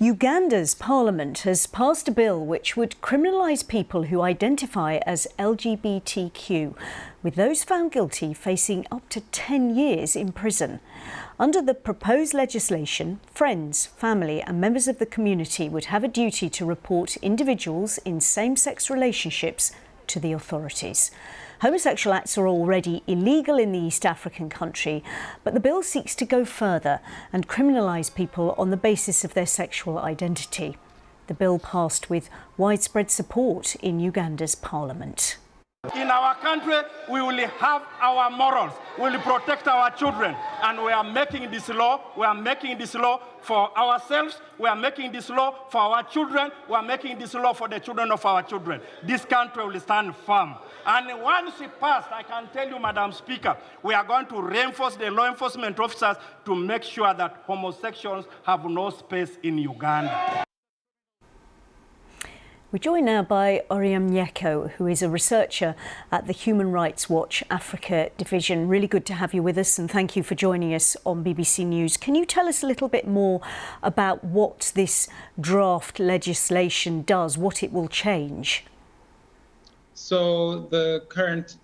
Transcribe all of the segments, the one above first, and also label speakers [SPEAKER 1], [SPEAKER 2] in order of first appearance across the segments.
[SPEAKER 1] Uganda's parliament has passed a bill which would criminalise people who identify as LGBTQ, with those found guilty facing up to 10 years in prison. Under the proposed legislation, friends, family and members of the community would have a duty to report individuals in same-sex relationships to the authorities. Homosexual acts are already illegal in the East African country, but the bill seeks to go further and criminalise people on the basis of their sexual identity. The bill passed with widespread support in Uganda's parliament.
[SPEAKER 2] In our country, we will have our morals. We will protect our children. And we are making this law. We are making this law for ourselves. We are making this law for our children. We are making this law for the children of our children. This country will stand firm. And once it passed, I can tell you, Madam Speaker, we are going to reinforce the law enforcement officers to make sure that homosexuals have no space in Uganda.
[SPEAKER 1] We're joined now by Oriam Nyeko, who is a researcher at the Human Rights Watch Africa Division. Really good to have you with us, and thank you for joining us on BBC News. Can you tell us a little bit more about what this draft legislation does, what it will change?
[SPEAKER 3] So the current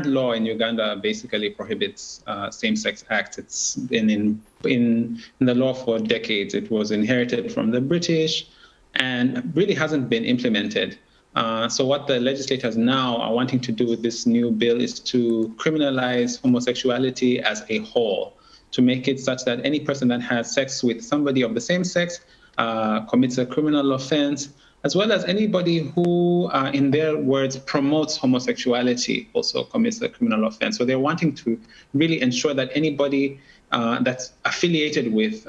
[SPEAKER 3] law in Uganda basically prohibits same-sex acts. It's been in the law for decades. It was inherited from the British and really hasn't been implemented. So what the legislators now are wanting to do with this new bill is to criminalize homosexuality as a whole, to make it such that any person that has sex with somebody of the same sex commits a criminal offense, as well as anybody who, in their words, promotes homosexuality also commits a criminal offense. So they're wanting to really ensure that anybody that's affiliated with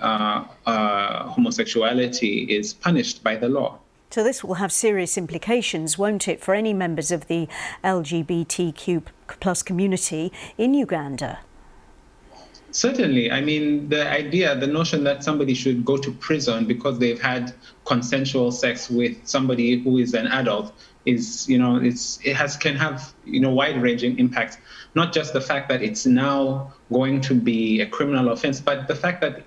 [SPEAKER 3] homosexuality is punished by the law.
[SPEAKER 1] So this will have serious implications, won't it, for any members of the LGBTQ plus community in Uganda?
[SPEAKER 3] Certainly. I mean, the notion that somebody should go to prison because they've had consensual sex with somebody who is an adult is, can have, wide-ranging impacts. Not just the fact that it's now going to be a criminal offense, but the fact that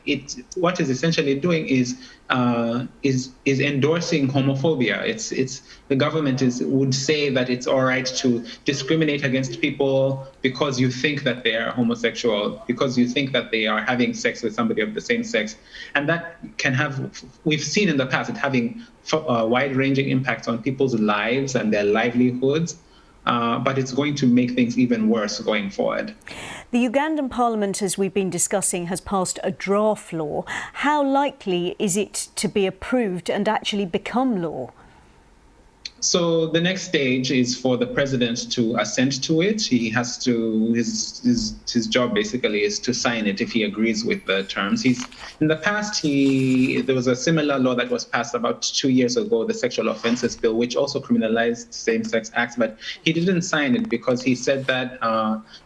[SPEAKER 3] what it's essentially doing is endorsing homophobia. It's the government would say that it's all right to discriminate against people because you think that they are homosexual, because you think that they are having sex with somebody of the same sex, and that can have, we've seen in the past, it having wide-ranging impacts on people's lives and their livelihoods. But it's going to make things even worse going forward.
[SPEAKER 1] The Ugandan Parliament, as we've been discussing, has passed a draft law. How likely is it to be approved and actually become law? So the next stage is for the president to assent to it. He has to, his job basically is to sign it if he agrees with the terms. In the past, there was a similar law that was passed about 2 years ago, the Sexual Offences Bill, which also criminalized same-sex acts, but he didn't sign it because he said that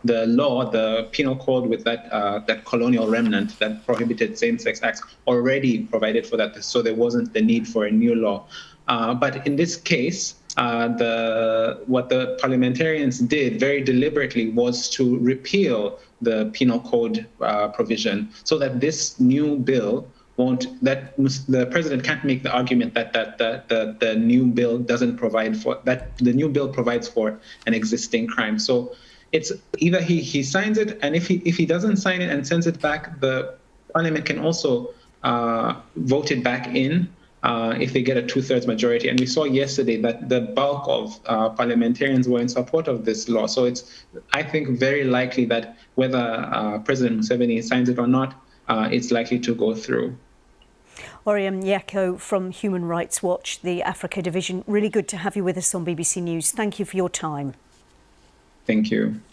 [SPEAKER 1] the law, the penal code with that colonial remnant that prohibited same-sex acts already provided for that, so there wasn't the need for a new law. But in this case, what the parliamentarians did very deliberately was to repeal the penal code provision so that this new bill the president can't make the argument that the new bill doesn't provide for, that the new bill provides for an existing crime. So it's either he signs it, and if he doesn't sign it and sends it back, the parliament can also vote it back in if they get a 2/3 majority. And we saw yesterday that the bulk of parliamentarians were in support of this law. So it's, I think, very likely that whether President Museveni signs it or not, it's likely to go through. Oriam Nyeko from Human Rights Watch, the Africa Division. Really good to have you with us on BBC News. Thank you for your time.
[SPEAKER 3] Thank you.